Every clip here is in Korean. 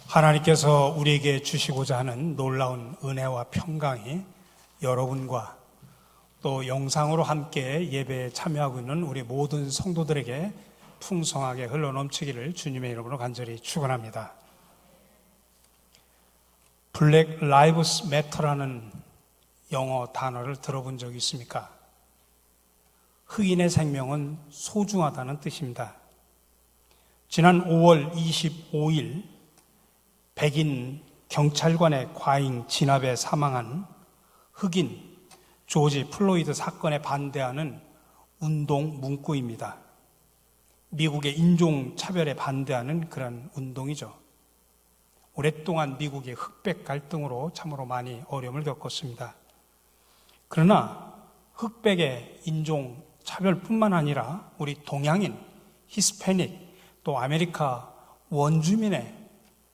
하나님께서 우리에게 주시고자 하는 놀라운 은혜와 평강이 여러분과 또 영상으로 함께 예배에 참여하고 있는 우리 모든 성도들에게 풍성하게 흘러넘치기를 주님의 이름으로 간절히 축원합니다. 블랙 라이브스 매터라는 영어 단어를 들어본 적이 있습니까? 흑인의 생명은 소중하다는 뜻입니다. 지난 5월 25일 백인 경찰관의 과잉 진압에 사망한 흑인 조지 플로이드 사건에 반대하는 운동 문구입니다. 미국의 인종차별에 반대하는 그런 운동이죠. 오랫동안 미국의 흑백 갈등으로 참으로 많이 어려움을 겪었습니다. 그러나 흑백의 인종차별뿐만 아니라 우리 동양인, 히스패닉, 또 아메리카 원주민의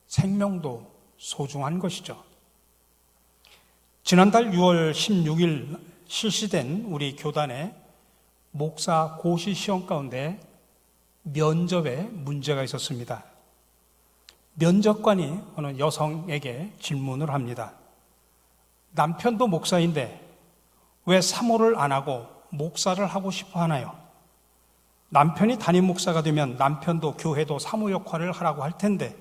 생명도 소중한 것이죠. 지난달 6월 16일 실시된 우리 교단의 목사 고시 시험 가운데 면접에 문제가 있었습니다. 면접관이 어느 여성에게 질문을 합니다. 남편도 목사인데 왜 사모를 안 하고 목사를 하고 싶어 하나요? 남편이 담임 목사가 되면 남편도 교회도 사모 역할을 하라고 할 텐데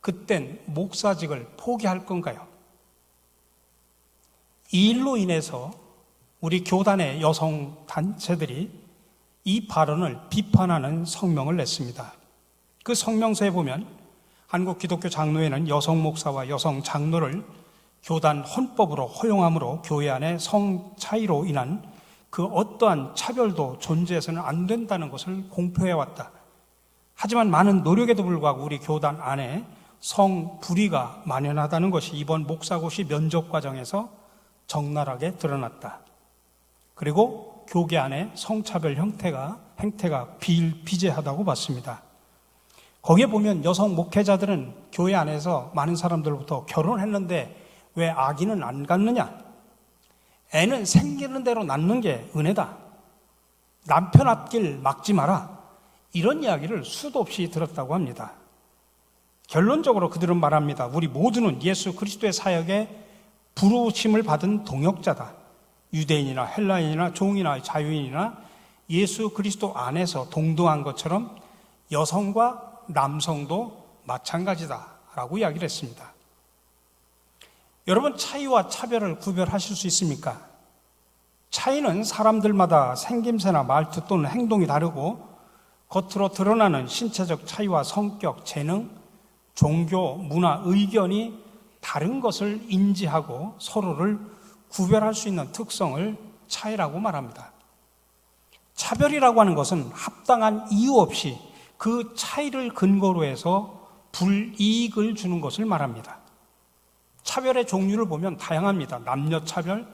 그땐 목사직을 포기할 건가요? 이 일로 인해서 우리 교단의 여성 단체들이 이 발언을 비판하는 성명을 냈습니다. 그 성명서에 보면 한국 기독교 장로회는 여성 목사와 여성 장로를 교단 헌법으로 허용함으로 교회 안에 성 차이로 인한 그 어떠한 차별도 존재해서는 안 된다는 것을 공표해왔다. 하지만 많은 노력에도 불구하고 우리 교단 안에 성 불의가 만연하다는 것이 이번 목사고시 면접 과정에서 적나라하게 드러났다. 그리고 교계 안에 성차별 행태가 비일비재하다고 봤습니다. 거기에 보면 여성 목회자들은 교회 안에서 많은 사람들로부터 결혼했는데 왜 아기는 안 갖느냐? 애는 생기는 대로 낳는 게 은혜다. 남편 앞길 막지 마라. 이런 이야기를 수도 없이 들었다고 합니다. 결론적으로 그들은 말합니다. 우리 모두는 예수 그리스도의 사역에 부르심을 받은 동역자다. 유대인이나 헬라인이나 종이나 자유인이나 예수 그리스도 안에서 동등한 것처럼 여성과 남성도 마찬가지다라고 이야기를 했습니다. 여러분, 차이와 차별을 구별하실 수 있습니까? 차이는 사람들마다 생김새나 말투 또는 행동이 다르고 겉으로 드러나는 신체적 차이와 성격, 재능, 종교, 문화, 의견이 다른 것을 인지하고 서로를 구별할 수 있는 특성을 차이라고 말합니다. 차별이라고 하는 것은 합당한 이유 없이 그 차이를 근거로 해서 불이익을 주는 것을 말합니다. 차별의 종류를 보면 다양합니다. 남녀 차별,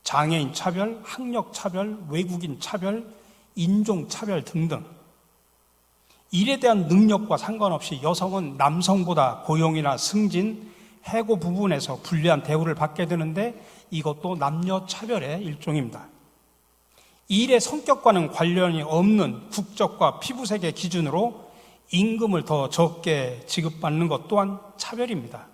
장애인 차별, 학력 차별, 외국인 차별, 인종 차별 등등. 일에 대한 능력과 상관없이 여성은 남성보다 고용이나 승진, 해고 부분에서 불리한 대우를 받게 되는데 이것도 남녀 차별의 일종입니다. 일의 성격과는 관련이 없는 국적과 피부색의 기준으로 임금을 더 적게 지급받는 것 또한 차별입니다.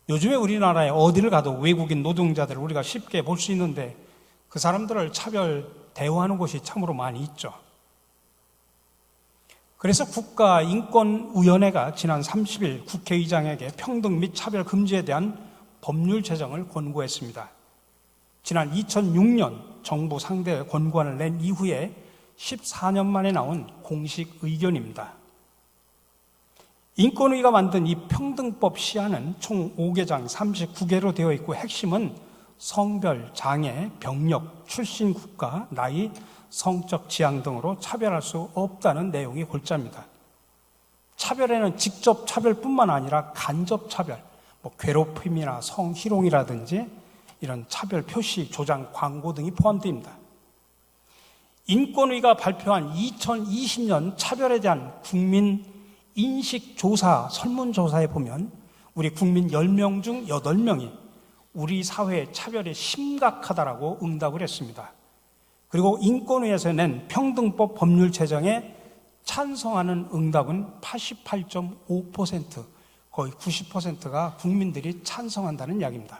요즘에 우리나라에 어디를 가도 외국인 노동자들을 우리가 쉽게 볼 수 있는데 그 사람들을 차별 대우하는 곳이 참으로 많이 있죠. 그래서 국가인권위원회가 지난 30일 국회의장에게 평등 및 차별 금지에 대한 법률 제정을 권고했습니다. 지난 2006년 정부 상대 권고안을 낸 이후에 14년 만에 나온 공식 의견입니다. 인권위가 만든 이 평등법 시안은 총 5개장 39개로 되어 있고 핵심은 성별, 장애, 병력, 출신 국가, 나이, 성적 지향 등으로 차별할 수 없다는 내용이 골자입니다. 차별에는 직접 차별뿐만 아니라 간접 차별, 괴롭힘이나 성희롱이라든지 이런 차별 표시, 조장, 광고 등이 포함됩니다. 인권위가 발표한 2020년 차별에 대한 국민 인식조사, 설문조사에 보면 우리 국민 10명 중 8명이 우리 사회의 차별이 심각하다라고 응답을 했습니다. 그리고 인권위에서 낸 평등법 법률 제정에 찬성하는 응답은 88.5%, 거의 90%가 국민들이 찬성한다는 이야기입니다.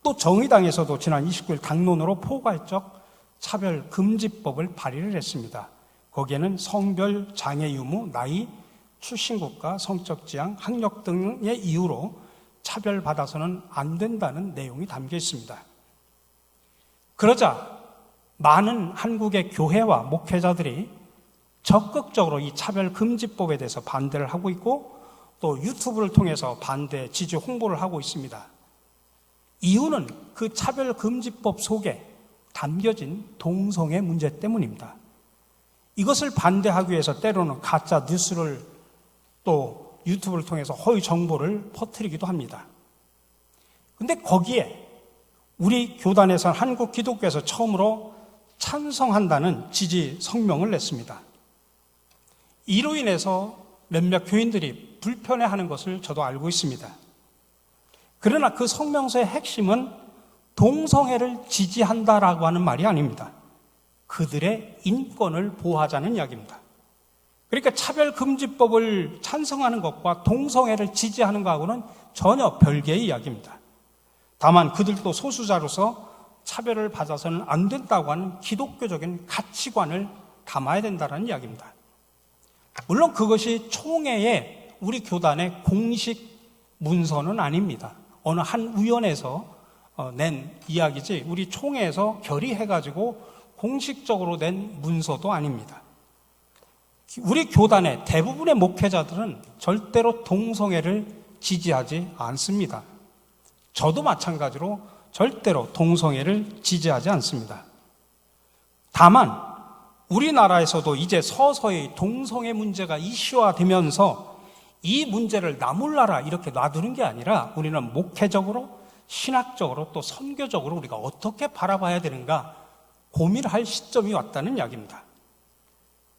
또 정의당에서도 지난 29일 당론으로 포괄적 차별금지법을 발의를 했습니다. 거기에는 성별, 장애 유무, 나이, 출신국가, 성적 지향, 학력 등의 이유로 차별받아서는 안 된다는 내용이 담겨 있습니다. 그러자 많은 한국의 교회와 목회자들이 적극적으로 이 차별금지법에 대해서 반대를 하고 있고 또 유튜브를 통해서 반대 지지 홍보를 하고 있습니다. 이유는 그 차별금지법 속에 담겨진 동성애 문제 때문입니다. 이것을 반대하기 위해서 때로는 가짜 뉴스를 또 유튜브를 통해서 허위 정보를 퍼뜨리기도 합니다. 그런데 거기에 우리 교단에서는 한국 기독교에서 처음으로 찬성한다는 지지 성명을 냈습니다. 이로 인해서 몇몇 교인들이 불편해하는 것을 저도 알고 있습니다. 그러나 그 성명서의 핵심은 동성애를 지지한다라고 하는 말이 아닙니다. 그들의 인권을 보호하자는 이야기입니다. 그러니까 차별금지법을 찬성하는 것과 동성애를 지지하는 것하고는 전혀 별개의 이야기입니다. 다만 그들도 소수자로서 차별을 받아서는 안 된다고 하는 기독교적인 가치관을 담아야 된다는 이야기입니다. 물론 그것이 총회의 우리 교단의 공식 문서는 아닙니다. 어느 한 위원회에서 낸 이야기지 우리 총회에서 결의해가지고 공식적으로 낸 문서도 아닙니다. 우리 교단의 대부분의 목회자들은 절대로 동성애를 지지하지 않습니다. 저도 마찬가지로 절대로 동성애를 지지하지 않습니다. 다만 우리나라에서도 이제 서서히 동성애 문제가 이슈화되면서 이 문제를 나몰라라 이렇게 놔두는 게 아니라 우리는 목회적으로 신학적으로 또 선교적으로 우리가 어떻게 바라봐야 되는가 고민할 시점이 왔다는 이야기입니다.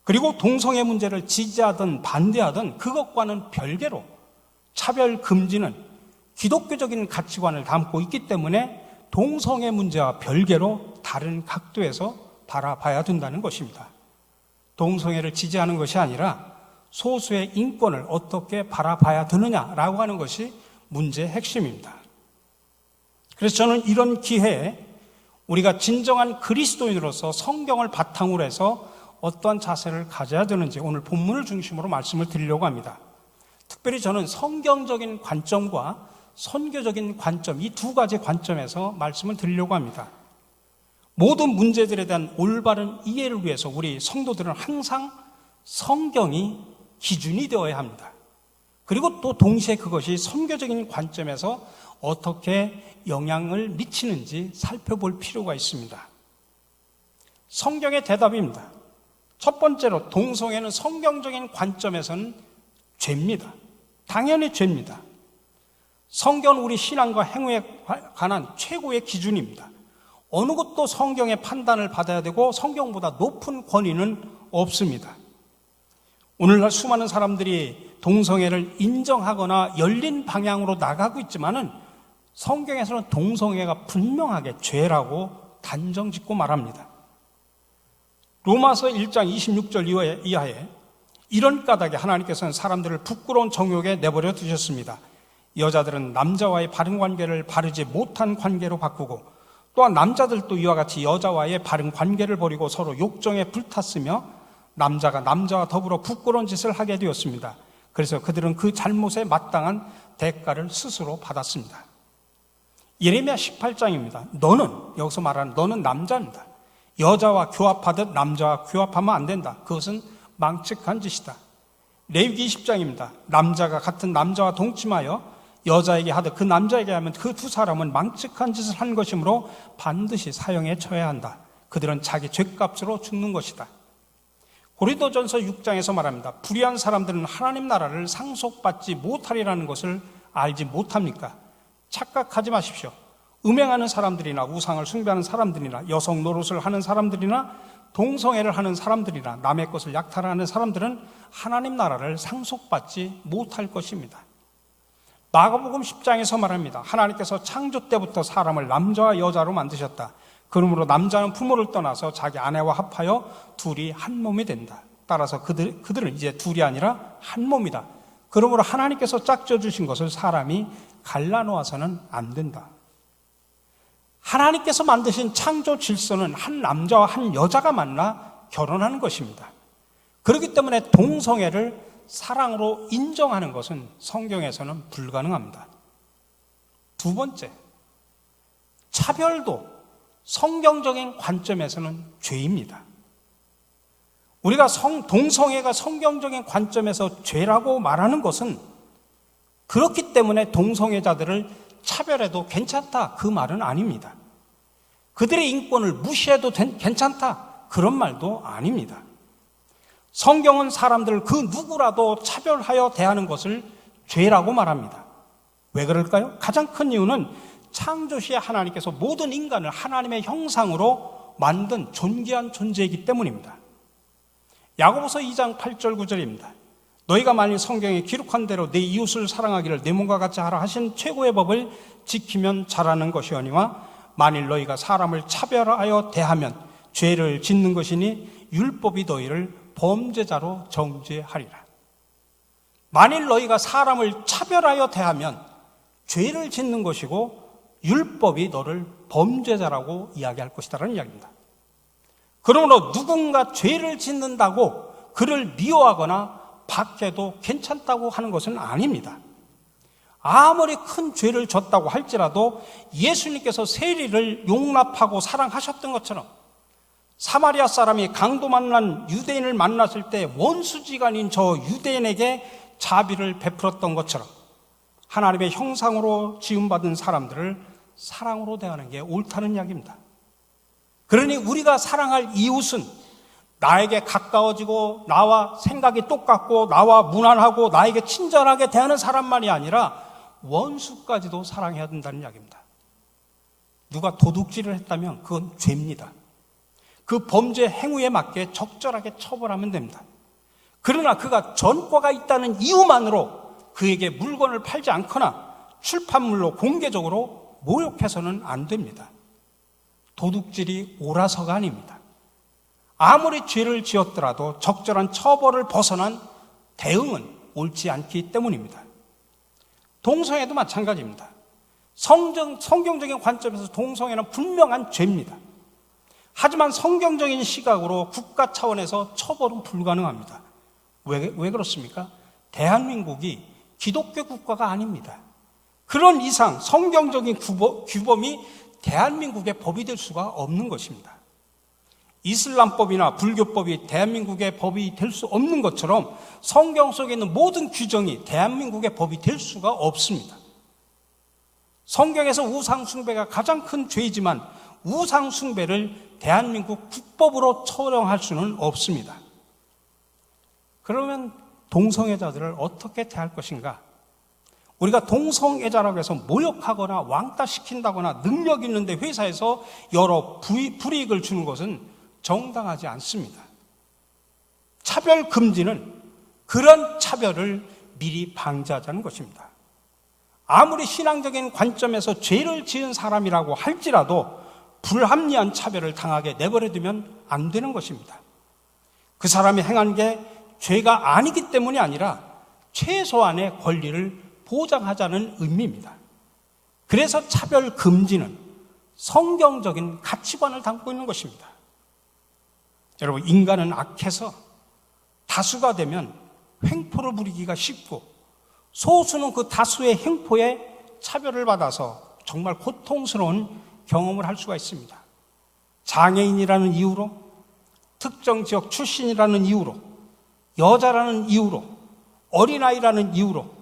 그리고 동성애 문제를 지지하든 반대하든 그것과는 별개로 차별 금지는 기독교적인 가치관을 담고 있기 때문에 동성애 문제와 별개로 다른 각도에서 바라봐야 된다는 것입니다. 동성애를 지지하는 것이 아니라 소수의 인권을 어떻게 바라봐야 되느냐라고 하는 것이 문제의 핵심입니다. 그래서 저는 이런 기회에 우리가 진정한 그리스도인으로서 성경을 바탕으로 해서 어떠한 자세를 가져야 되는지 오늘 본문을 중심으로 말씀을 드리려고 합니다. 특별히 저는 성경적인 관점과 선교적인 관점, 이 두 가지 관점에서 말씀을 드리려고 합니다. 모든 문제들에 대한 올바른 이해를 위해서 우리 성도들은 항상 성경이 기준이 되어야 합니다. 그리고 또 동시에 그것이 선교적인 관점에서 어떻게 영향을 미치는지 살펴볼 필요가 있습니다. 성경의 대답입니다. 첫 번째로 동성애는 성경적인 관점에서는 죄입니다. 당연히 죄입니다. 성경은 우리 신앙과 행위에 관한 최고의 기준입니다. 어느 것도 성경의 판단을 받아야 되고 성경보다 높은 권위는 없습니다. 오늘날 수많은 사람들이 동성애를 인정하거나 열린 방향으로 나가고 있지만은 성경에서는 동성애가 분명하게 죄라고 단정짓고 말합니다. 로마서 1장 26절 이하에 이런 까닭에 하나님께서는 사람들을 부끄러운 정욕에 내버려 두셨습니다. 여자들은 남자와의 바른 관계를 바르지 못한 관계로 바꾸고 또한 남자들도 이와 같이 여자와의 바른 관계를 버리고 서로 욕정에 불탔으며 남자가 남자와 더불어 부끄러운 짓을 하게 되었습니다. 그래서 그들은 그 잘못에 마땅한 대가를 스스로 받았습니다. 예레미야 18장입니다. 너는, 여기서 말하는 너는 남자입니다. 여자와 교합하듯 남자와 교합하면 안 된다. 그것은 망측한 짓이다. 레위기 20장입니다. 남자가 같은 남자와 동침하여 여자에게 하듯 그 남자에게 하면 그 두 사람은 망측한 짓을 한 것이므로 반드시 사형에 처해야 한다. 그들은 자기 죄값으로 죽는 것이다. 고린도전서 6장에서 말합니다. 불의한 사람들은 하나님 나라를 상속받지 못하리라는 것을 알지 못합니까? 착각하지 마십시오. 음행하는 사람들이나 우상을 숭배하는 사람들이나 여성 노릇을 하는 사람들이나 동성애를 하는 사람들이나 남의 것을 약탈하는 사람들은 하나님 나라를 상속받지 못할 것입니다. 마가복음 10장에서 말합니다. 하나님께서 창조 때부터 사람을 남자와 여자로 만드셨다. 그러므로 남자는 부모를 떠나서 자기 아내와 합하여 둘이 한 몸이 된다. 따라서 그들은 이제 둘이 아니라 한 몸이다. 그러므로 하나님께서 짝져 주신 것을 사람이 갈라놓아서는 안 된다. 하나님께서 만드신 창조 질서는 한 남자와 한 여자가 만나 결혼하는 것입니다. 그렇기 때문에 동성애를 사랑으로 인정하는 것은 성경에서는 불가능합니다. 두 번째, 차별도 성경적인 관점에서는 죄입니다. 우리가 동성애가 성경적인 관점에서 죄라고 말하는 것은 그렇기 때문에 동성애자들을 차별해도 괜찮다, 그 말은 아닙니다. 그들의 인권을 무시해도 괜찮다, 그런 말도 아닙니다. 성경은 사람들을 그 누구라도 차별하여 대하는 것을 죄라고 말합니다. 왜 그럴까요? 가장 큰 이유는 창조시에 하나님께서 모든 인간을 하나님의 형상으로 만든 존귀한 존재이기 때문입니다. 야고보서 2장 8절 9절입니다. 너희가 만일 성경에 기록한 대로 내 이웃을 사랑하기를 내 몸과 같이 하라 하신 최고의 법을 지키면 잘하는 것이오니와 만일 너희가 사람을 차별하여 대하면 죄를 짓는 것이니 율법이 너희를 범죄자로 정죄하리라. 만일 너희가 사람을 차별하여 대하면 죄를 짓는 것이고 율법이 너를 범죄자라고 이야기할 것이다라는 이야기입니다. 그러므로 누군가 죄를 짓는다고 그를 미워하거나 밖에도 괜찮다고 하는 것은 아닙니다. 아무리 큰 죄를 졌다고 할지라도 예수님께서 세리를 용납하고 사랑하셨던 것처럼 사마리아 사람이 강도 만난 유대인을 만났을 때 원수지간인 저 유대인에게 자비를 베풀었던 것처럼 하나님의 형상으로 지음받은 사람들을 사랑으로 대하는 게 옳다는 이야기입니다. 그러니 우리가 사랑할 이웃은 나에게 가까워지고 나와 생각이 똑같고 나와 무난하고 나에게 친절하게 대하는 사람만이 아니라 원수까지도 사랑해야 된다는 이야기입니다. 누가 도둑질을 했다면 그건 죄입니다. 그 범죄 행위에 맞게 적절하게 처벌하면 됩니다. 그러나 그가 전과가 있다는 이유만으로 그에게 물건을 팔지 않거나 출판물로 공개적으로 모욕해서는 안 됩니다. 도둑질이 옳아서가 아닙니다. 아무리 죄를 지었더라도 적절한 처벌을 벗어난 대응은 옳지 않기 때문입니다. 동성애도 마찬가지입니다. 성경적인 관점에서 동성애는 분명한 죄입니다. 하지만 성경적인 시각으로 국가 차원에서 처벌은 불가능합니다. 왜 그렇습니까? 대한민국이 기독교 국가가 아닙니다. 그런 이상 성경적인 규범이 대한민국의 법이 될 수가 없는 것입니다. 이슬람법이나 불교법이 대한민국의 법이 될 수 없는 것처럼 성경 속에 있는 모든 규정이 대한민국의 법이 될 수가 없습니다. 성경에서 우상숭배가 가장 큰 죄이지만 우상숭배를 대한민국 국법으로 처형할 수는 없습니다. 그러면 동성애자들을 어떻게 대할 것인가? 우리가 동성애자라고 해서 모욕하거나 왕따시킨다거나 능력 있는데 회사에서 여러 불이익을 주는 것은 정당하지 않습니다. 차별 금지는 그런 차별을 미리 방지하자는 것입니다. 아무리 신앙적인 관점에서 죄를 지은 사람이라고 할지라도 불합리한 차별을 당하게 내버려두면 안 되는 것입니다. 그 사람이 행한 게 죄가 아니기 때문이 아니라 최소한의 권리를 보장하자는 의미입니다. 그래서 차별 금지는 성경적인 가치관을 담고 있는 것입니다. 여러분, 인간은 악해서 다수가 되면 횡포를 부리기가 쉽고 소수는 그 다수의 횡포에 차별을 받아서 정말 고통스러운 경험을 할 수가 있습니다. 장애인이라는 이유로, 특정 지역 출신이라는 이유로, 여자라는 이유로, 어린아이라는 이유로,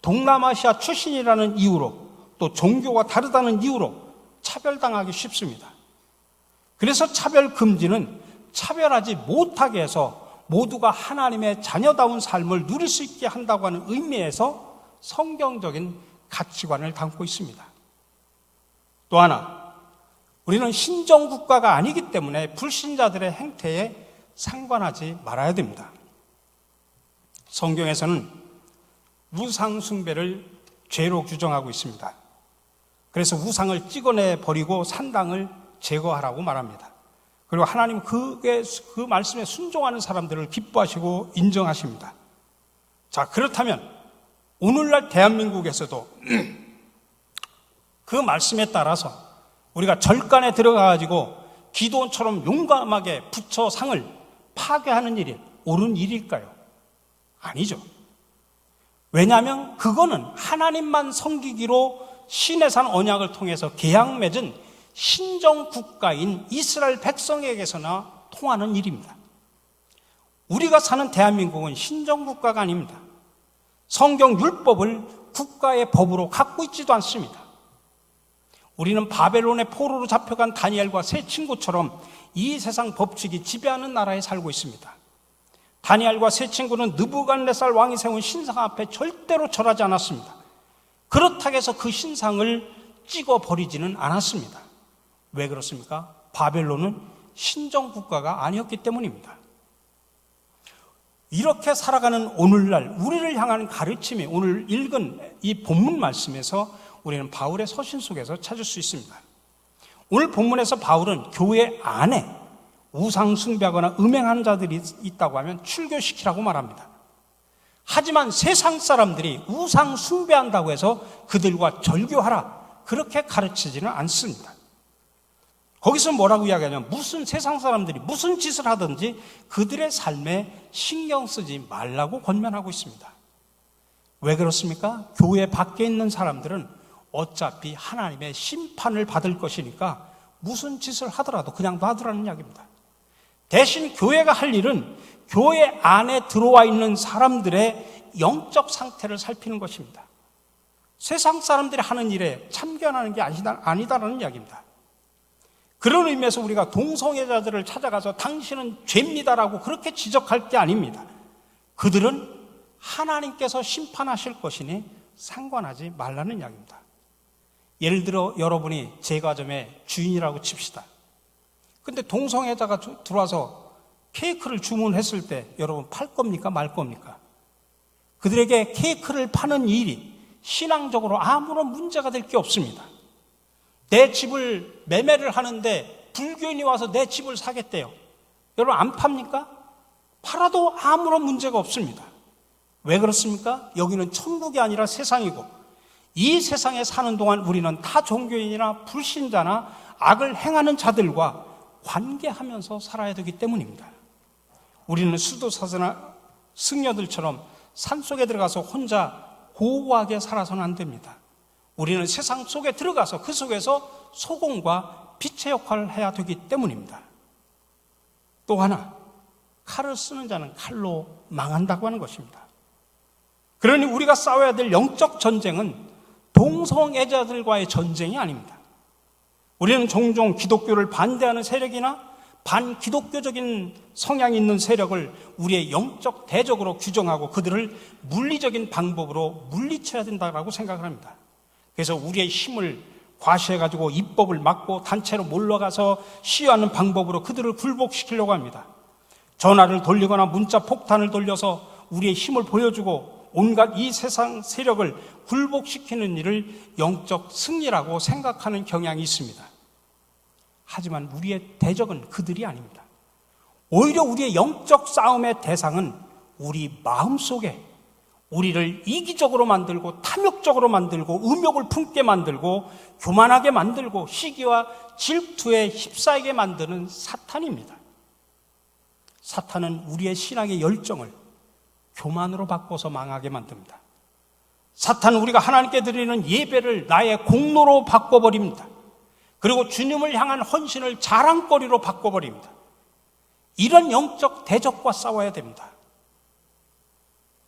동남아시아 출신이라는 이유로, 또 종교가 다르다는 이유로 차별당하기 쉽습니다. 그래서 차별 금지는 차별하지 못하게 해서 모두가 하나님의 자녀다운 삶을 누릴 수 있게 한다고 하는 의미에서 성경적인 가치관을 담고 있습니다. 또 하나, 우리는 신정국가가 아니기 때문에 불신자들의 행태에 상관하지 말아야 됩니다. 성경에서는 우상숭배를 죄로 규정하고 있습니다. 그래서 우상을 찍어내 버리고 산당을 제거하라고 말합니다. 그리고 하나님 그 말씀에 순종하는 사람들을 기뻐하시고 인정하십니다. 자, 그렇다면 오늘날 대한민국에서도 그 말씀에 따라서 우리가 절간에 들어가가지고 기도원처럼 용감하게 부처 상을 파괴하는 일이 옳은 일일까요? 아니죠. 왜냐하면 그거는 하나님만 섬기기로 시내산 언약을 통해서 계약 맺은 신정국가인 이스라엘 백성에게서나 통하는 일입니다. 우리가 사는 대한민국은 신정국가가 아닙니다. 성경 율법을 국가의 법으로 갖고 있지도 않습니다. 우리는 바벨론의 포로로 잡혀간 다니엘과 세 친구처럼 이 세상 법칙이 지배하는 나라에 살고 있습니다. 다니엘과 세 친구는 느부갓네살 왕이 세운 신상 앞에 절대로 절하지 않았습니다. 그렇다고 해서 그 신상을 찍어버리지는 않았습니다. 왜 그렇습니까? 바벨론은 신정국가가 아니었기 때문입니다. 이렇게 살아가는 오늘날 우리를 향한 가르침이 오늘 읽은 이 본문 말씀에서 우리는 바울의 서신 속에서 찾을 수 있습니다. 오늘 본문에서 바울은 교회 안에 우상 숭배하거나 음행하는 자들이 있다고 하면 출교시키라고 말합니다. 하지만 세상 사람들이 우상 숭배한다고 해서 그들과 절교하라 그렇게 가르치지는 않습니다. 거기서 뭐라고 이야기하냐면 무슨 세상 사람들이 무슨 짓을 하든지 그들의 삶에 신경 쓰지 말라고 권면하고 있습니다. 왜 그렇습니까? 교회 밖에 있는 사람들은 어차피 하나님의 심판을 받을 것이니까 무슨 짓을 하더라도 그냥 놔두라는 이야기입니다. 대신 교회가 할 일은 교회 안에 들어와 있는 사람들의 영적 상태를 살피는 것입니다. 세상 사람들이 하는 일에 참견하는 게 아니다라는 이야기입니다. 그런 의미에서 우리가 동성애자들을 찾아가서 당신은 죄입니다라고 그렇게 지적할 게 아닙니다. 그들은 하나님께서 심판하실 것이니 상관하지 말라는 이야기입니다. 예를 들어 여러분이 제과점의 주인이라고 칩시다. 근데 동성애자가 들어와서 케이크를 주문했을 때 여러분 팔 겁니까 말 겁니까? 그들에게 케이크를 파는 일이 신앙적으로 아무런 문제가 될 게 없습니다. 내 집을 매매를 하는데 불교인이 와서 내 집을 사겠대요. 여러분 안 팝니까? 팔아도 아무런 문제가 없습니다. 왜 그렇습니까? 여기는 천국이 아니라 세상이고 이 세상에 사는 동안 우리는 타 종교인이나 불신자나 악을 행하는 자들과 관계하면서 살아야 되기 때문입니다. 우리는 수도사나 승려들처럼 산속에 들어가서 혼자 고고하게 살아서는 안 됩니다. 우리는 세상 속에 들어가서 그 속에서 소금과 빛의 역할을 해야 되기 때문입니다. 또 하나, 칼을 쓰는 자는 칼로 망한다고 하는 것입니다. 그러니 우리가 싸워야 될 영적 전쟁은 동성애자들과의 전쟁이 아닙니다. 우리는 종종 기독교를 반대하는 세력이나 반기독교적인 성향이 있는 세력을 우리의 영적 대적으로 규정하고 그들을 물리적인 방법으로 물리쳐야 된다고 생각을 합니다. 그래서 우리의 힘을 과시해가지고 입법을 막고 단체로 몰러가서 시위하는 방법으로 그들을 굴복시키려고 합니다. 전화를 돌리거나 문자 폭탄을 돌려서 우리의 힘을 보여주고 온갖 이 세상 세력을 굴복시키는 일을 영적 승리라고 생각하는 경향이 있습니다. 하지만 우리의 대적은 그들이 아닙니다. 오히려 우리의 영적 싸움의 대상은 우리 마음속에 우리를 이기적으로 만들고 탐욕적으로 만들고 음욕을 품게 만들고 교만하게 만들고 시기와 질투에 휩싸이게 만드는 사탄입니다. 사탄은 우리의 신앙의 열정을 교만으로 바꿔서 망하게 만듭니다. 사탄은 우리가 하나님께 드리는 예배를 나의 공로로 바꿔버립니다. 그리고 주님을 향한 헌신을 자랑거리로 바꿔버립니다. 이런 영적 대적과 싸워야 됩니다.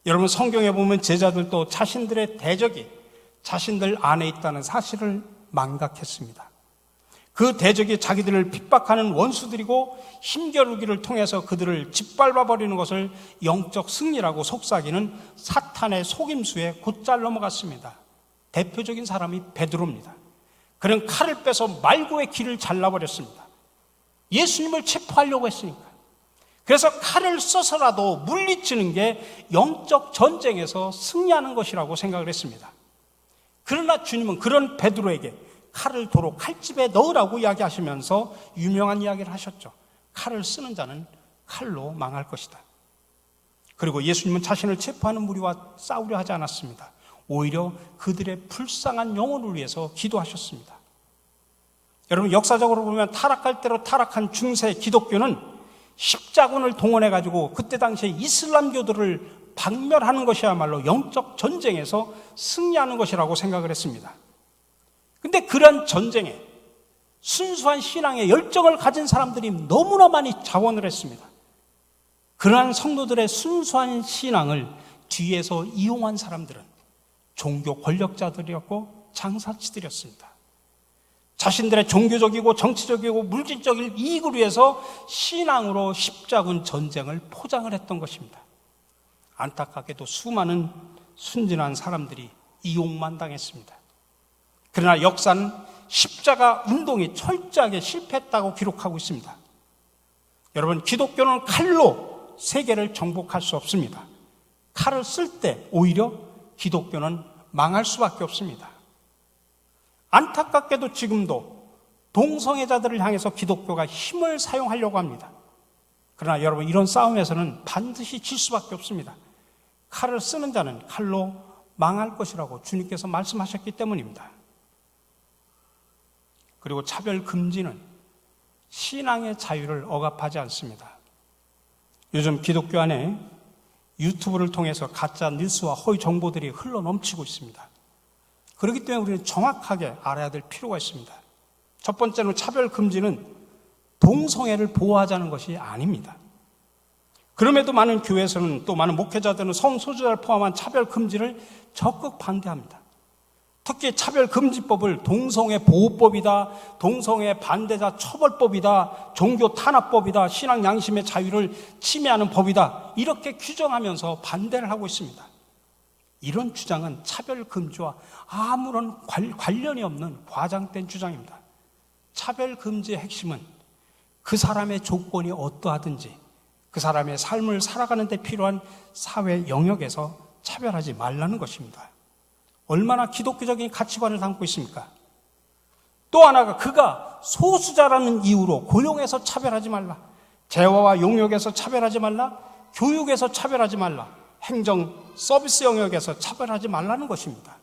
여러분 성경에 보면 제자들도 자신들의 대적이 자신들 안에 있다는 사실을 망각했습니다. 그 대적이 자기들을 핍박하는 원수들이고 힘겨루기를 통해서 그들을 짓밟아버리는 것을 영적 승리라고 속삭이는 사탄의 속임수에 곧잘 넘어갔습니다. 대표적인 사람이 베드로입니다. 그는 칼을 빼서 말고의 길을 잘라버렸습니다. 예수님을 체포하려고 했으니까. 그래서 칼을 써서라도 물리치는 게 영적 전쟁에서 승리하는 것이라고 생각을 했습니다. 그러나 주님은 그런 베드로에게 칼을 도로 칼집에 넣으라고 이야기하시면서 유명한 이야기를 하셨죠. 칼을 쓰는 자는 칼로 망할 것이다. 그리고 예수님은 자신을 체포하는 무리와 싸우려 하지 않았습니다. 오히려 그들의 불쌍한 영혼을 위해서 기도하셨습니다. 여러분, 역사적으로 보면 타락할 대로 타락한 중세 기독교는 십자군을 동원해가지고 그때 당시에 이슬람교들을 박멸하는 것이야말로 영적 전쟁에서 승리하는 것이라고 생각을 했습니다. 근데 그런 전쟁에 순수한 신앙의 열정을 가진 사람들이 너무나 많이 자원을 했습니다. 그러한 성도들의 순수한 신앙을 뒤에서 이용한 사람들은 종교 권력자들이었고 장사치들이었습니다. 자신들의 종교적이고 정치적이고 물질적인 이익을 위해서 신앙으로 십자군 전쟁을 포장을 했던 것입니다. 안타깝게도 수많은 순진한 사람들이 이용만 당했습니다. 그러나 역사는 십자가 운동이 철저하게 실패했다고 기록하고 있습니다. 여러분, 기독교는 칼로 세계를 정복할 수 없습니다. 칼을 쓸 때 오히려 기독교는 망할 수밖에 없습니다. 안타깝게도 지금도 동성애자들을 향해서 기독교가 힘을 사용하려고 합니다. 그러나 여러분, 이런 싸움에서는 반드시 질 수밖에 없습니다. 칼을 쓰는 자는 칼로 망할 것이라고 주님께서 말씀하셨기 때문입니다. 그리고 차별 금지는 신앙의 자유를 억압하지 않습니다. 요즘 기독교 안에 유튜브를 통해서 가짜 뉴스와 허위 정보들이 흘러 넘치고 있습니다. 그렇기 때문에 우리는 정확하게 알아야 될 필요가 있습니다. 첫 번째는 차별 금지는 동성애를 보호하자는 것이 아닙니다. 그럼에도 많은 교회에서는 또 많은 목회자들은 성소수자를 포함한 차별 금지를 적극 반대합니다. 특히 차별금지법을 동성애 보호법이다, 동성애 반대자 처벌법이다, 종교 탄압법이다, 신앙 양심의 자유를 침해하는 법이다, 이렇게 규정하면서 반대를 하고 있습니다. 이런 주장은 차별금지와 아무런 관련이 없는 과장된 주장입니다. 차별금지의 핵심은 그 사람의 조건이 어떠하든지 그 사람의 삶을 살아가는 데 필요한 사회 영역에서 차별하지 말라는 것입니다. 얼마나 기독교적인 가치관을 담고 있습니까? 또 하나가 그가 소수자라는 이유로 고용에서 차별하지 말라, 재화와 용역에서 차별하지 말라, 교육에서 차별하지 말라, 행정 서비스 영역에서 차별하지 말라는 것입니다.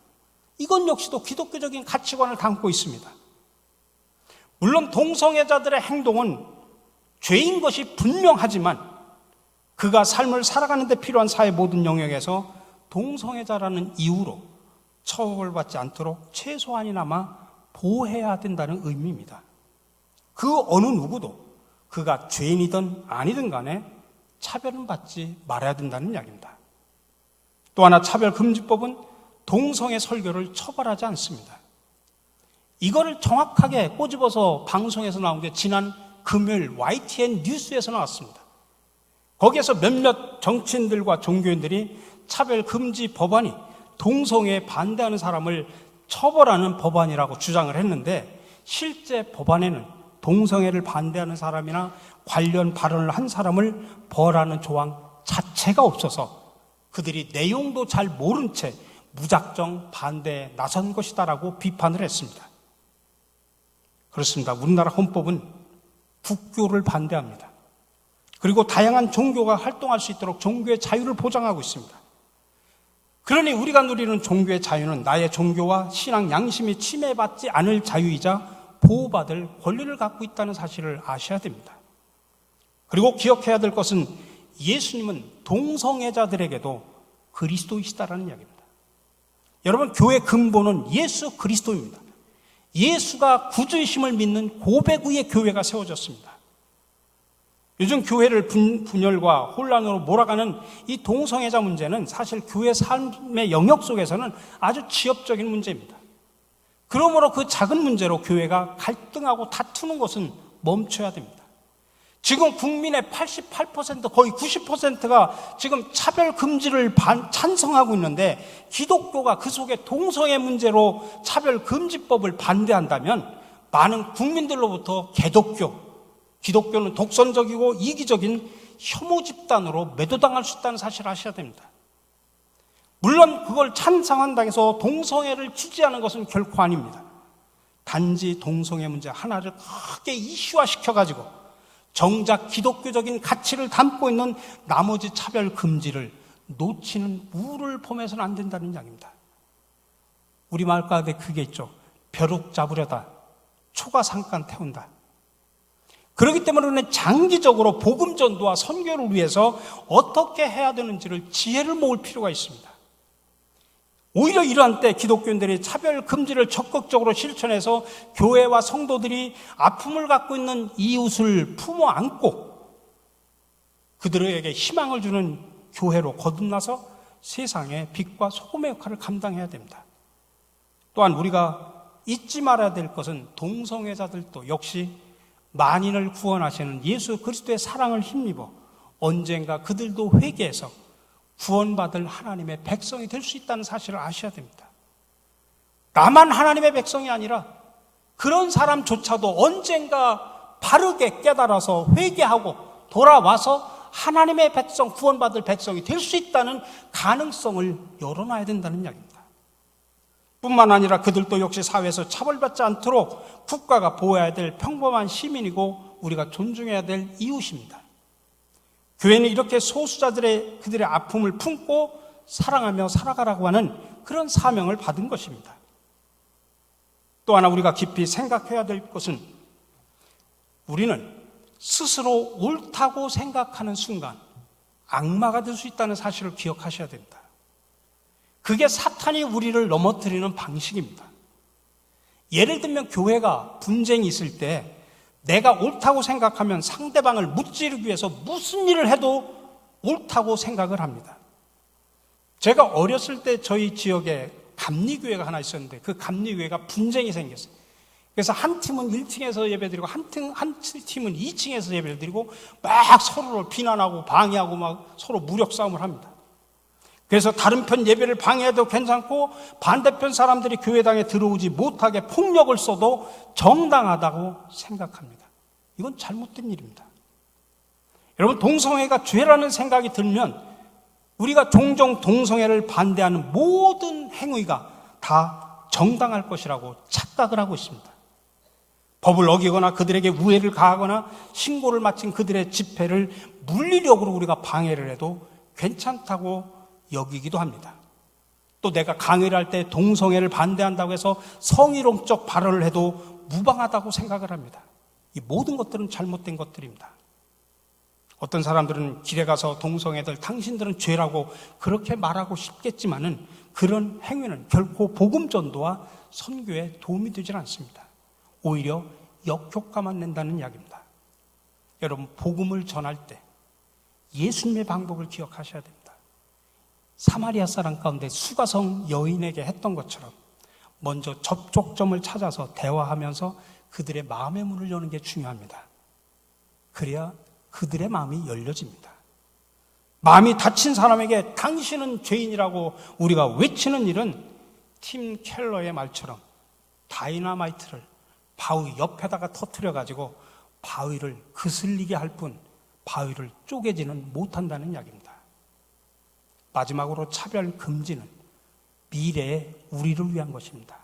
이건 역시도 기독교적인 가치관을 담고 있습니다. 물론 동성애자들의 행동은 죄인 것이 분명하지만 그가 삶을 살아가는 데 필요한 사회 모든 영역에서 동성애자라는 이유로 처벌받지 않도록 최소한이나마 보호해야 된다는 의미입니다. 그 어느 누구도 그가 죄인이든 아니든 간에 차별은 받지 말아야 된다는 이야기입니다. 또 하나 차별금지법은 동성애 설교를 처벌하지 않습니다. 이거를 정확하게 꼬집어서 방송에서 나온 게 지난 금요일 YTN 뉴스에서 나왔습니다. 거기에서 몇몇 정치인들과 종교인들이 차별금지 법안이 동성애에 반대하는 사람을 처벌하는 법안이라고 주장을 했는데, 실제 법안에는 동성애를 반대하는 사람이나 관련 발언을 한 사람을 벌하는 조항 자체가 없어서 그들이 내용도 잘 모른 채 무작정 반대에 나선 것이다라고 비판을 했습니다. 그렇습니다. 우리나라 헌법은 국교를 반대합니다. 그리고 다양한 종교가 활동할 수 있도록 종교의 자유를 보장하고 있습니다. 그러니 우리가 누리는 종교의 자유는 나의 종교와 신앙 양심이 침해받지 않을 자유이자 보호받을 권리를 갖고 있다는 사실을 아셔야 됩니다. 그리고 기억해야 될 것은 예수님은 동성애자들에게도 그리스도이시다라는 이야기입니다. 여러분, 교회 근본은 예수 그리스도입니다. 예수가 구주이심을 믿는 고백 위에 교회가 세워졌습니다. 요즘 교회를 분열과 혼란으로 몰아가는 이 동성애자 문제는 사실 교회 삶의 영역 속에서는 아주 지엽적인 문제입니다. 그러므로 그 작은 문제로 교회가 갈등하고 다투는 것은 멈춰야 됩니다. 지금 국민의 88% 거의 90%가 지금 차별 금지를 찬성하고 있는데, 기독교가 그 속에 동성애 문제로 차별 금지법을 반대한다면 많은 국민들로부터 기독교는 독선적이고 이기적인 혐오 집단으로 매도당할 수 있다는 사실을 아셔야 됩니다. 물론 그걸 찬성한다고 해서 동성애를 지지하는 것은 결코 아닙니다. 단지 동성애 문제 하나를 크게 이슈화시켜가지고 정작 기독교적인 가치를 담고 있는 나머지 차별 금지를 놓치는 우를 범해서는 안 된다는 이야기입니다. 우리 말 가운데 그게 있죠. 벼룩 잡으려다 초가 잠깐 태운다. 그렇기 때문에 우리는 장기적으로 복음 전도와 선교를 위해서 어떻게 해야 되는지를 지혜를 모을 필요가 있습니다. 오히려 이러한 때 기독교인들이 차별 금지를 적극적으로 실천해서 교회와 성도들이 아픔을 갖고 있는 이웃을 품어 안고 그들에게 희망을 주는 교회로 거듭나서 세상의 빛과 소금의 역할을 감당해야 됩니다. 또한 우리가 잊지 말아야 될 것은 동성애자들도 역시 만인을 구원하시는 예수 그리스도의 사랑을 힘입어 언젠가 그들도 회개해서 구원받을 하나님의 백성이 될 수 있다는 사실을 아셔야 됩니다. 나만 하나님의 백성이 아니라 그런 사람조차도 언젠가 바르게 깨달아서 회개하고 돌아와서 하나님의 백성, 구원받을 백성이 될 수 있다는 가능성을 열어놔야 된다는 이야기입니다. 뿐만 아니라 그들도 역시 사회에서 차별받지 않도록 국가가 보호해야 될 평범한 시민이고 우리가 존중해야 될 이웃입니다. 교회는 이렇게 소수자들의 그들의 아픔을 품고 사랑하며 살아가라고 하는 그런 사명을 받은 것입니다. 또 하나 우리가 깊이 생각해야 될 것은 우리는 스스로 옳다고 생각하는 순간 악마가 될 수 있다는 사실을 기억하셔야 됩니다. 그게 사탄이 우리를 넘어뜨리는 방식입니다. 예를 들면 교회가 분쟁이 있을 때 내가 옳다고 생각하면 상대방을 무찌르기 위해서 무슨 일을 해도 옳다고 생각을 합니다. 제가 어렸을 때 저희 지역에 감리교회가 하나 있었는데 그 감리교회가 분쟁이 생겼어요. 그래서 한 팀은 1층에서 예배드리고 한 팀은 2층에서 예배를 드리고 막 서로를 비난하고 방해하고 막 서로 무력 싸움을 합니다. 그래서 다른 편 예배를 방해해도 괜찮고 반대편 사람들이 교회당에 들어오지 못하게 폭력을 써도 정당하다고 생각합니다. 이건 잘못된 일입니다. 여러분, 동성애가 죄라는 생각이 들면 우리가 종종 동성애를 반대하는 모든 행위가 다 정당할 것이라고 착각을 하고 있습니다. 법을 어기거나 그들에게 우애를 가하거나 신고를 마친 그들의 집회를 물리력으로 우리가 방해를 해도 괜찮다고 여기기도 합니다. 또 내가 강의를 할 때 동성애를 반대한다고 해서 성희롱적 발언을 해도 무방하다고 생각을 합니다. 이 모든 것들은 잘못된 것들입니다. 어떤 사람들은 길에 가서 동성애들 당신들은 죄라고 그렇게 말하고 싶겠지만은 그런 행위는 결코 복음 전도와 선교에 도움이 되질 않습니다. 오히려 역효과만 낸다는 이야기입니다. 여러분, 복음을 전할 때 예수님의 방법을 기억하셔야 됩니다. 사마리아 사람 가운데 수가성 여인에게 했던 것처럼 먼저 접촉점을 찾아서 대화하면서 그들의 마음의 문을 여는 게 중요합니다. 그래야 그들의 마음이 열려집니다. 마음이 닫힌 사람에게 당신은 죄인이라고 우리가 외치는 일은 팀 켈러의 말처럼 다이너마이트를 바위 옆에다가 터뜨려가지고 바위를 그슬리게 할 뿐 바위를 쪼개지는 못한다는 이야기입니다. 마지막으로 차별 금지는 미래의 우리를 위한 것입니다.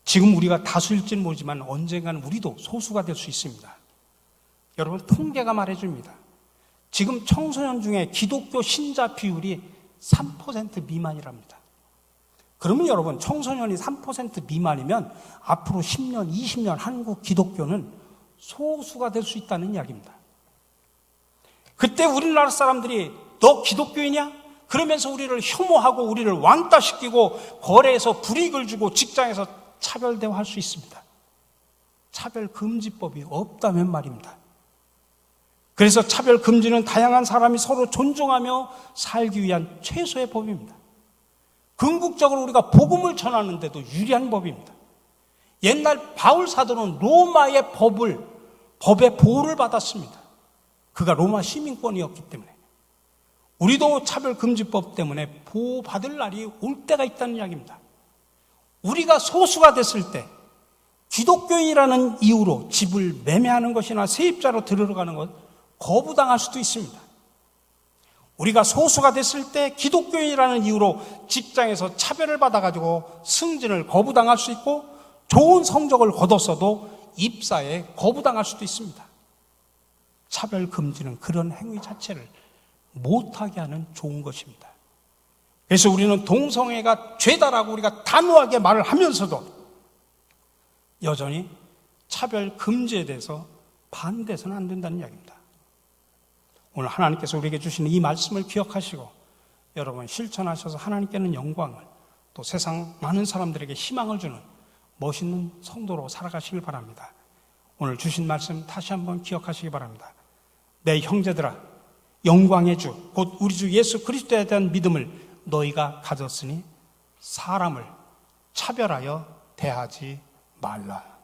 지금 우리가 다수일지는 모르지만 언젠가는 우리도 소수가 될 수 있습니다. 여러분, 통계가 말해줍니다. 지금 청소년 중에 기독교 신자 비율이 3% 미만이랍니다. 그러면 여러분, 청소년이 3% 미만이면 앞으로 10년, 20년 한국 기독교는 소수가 될 수 있다는 이야기입니다. 그때 우리나라 사람들이 너 기독교이냐? 그러면서 우리를 혐오하고 우리를 왕따시키고 거래에서 불이익을 주고 직장에서 차별 대화할 수 있습니다. 차별 금지법이 없다면 말입니다. 그래서 차별 금지는 다양한 사람이 서로 존중하며 살기 위한 최소의 법입니다. 궁극적으로 우리가 복음을 전하는데도 유리한 법입니다. 옛날 바울 사도는 로마의 법의 보호를 받았습니다. 그가 로마 시민권이었기 때문에. 우리도 차별금지법 때문에 보호받을 날이 올 때가 있다는 이야기입니다. 우리가 소수가 됐을 때 기독교인이라는 이유로 집을 매매하는 것이나 세입자로 들어가는 것 거부당할 수도 있습니다. 우리가 소수가 됐을 때 기독교인이라는 이유로 직장에서 차별을 받아가지고 승진을 거부당할 수 있고 좋은 성적을 거뒀어도 입사에 거부당할 수도 있습니다. 차별금지는 그런 행위 자체를 못하게 하는 좋은 것입니다. 그래서 우리는 동성애가 죄다라고 우리가 단호하게 말을 하면서도 여전히 차별 금지에 대해서 반대해서는 안 된다는 이야기입니다. 오늘 하나님께서 우리에게 주시는 이 말씀을 기억하시고 여러분 실천하셔서 하나님께는 영광을, 또 세상 많은 사람들에게 희망을 주는 멋있는 성도로 살아가시길 바랍니다. 오늘 주신 말씀 다시 한번 기억하시기 바랍니다. 내 형제들아, 영광의 주, 곧 우리 주 예수 그리스도에 대한 믿음을 너희가 가졌으니 사람을 차별하여 대하지 말라.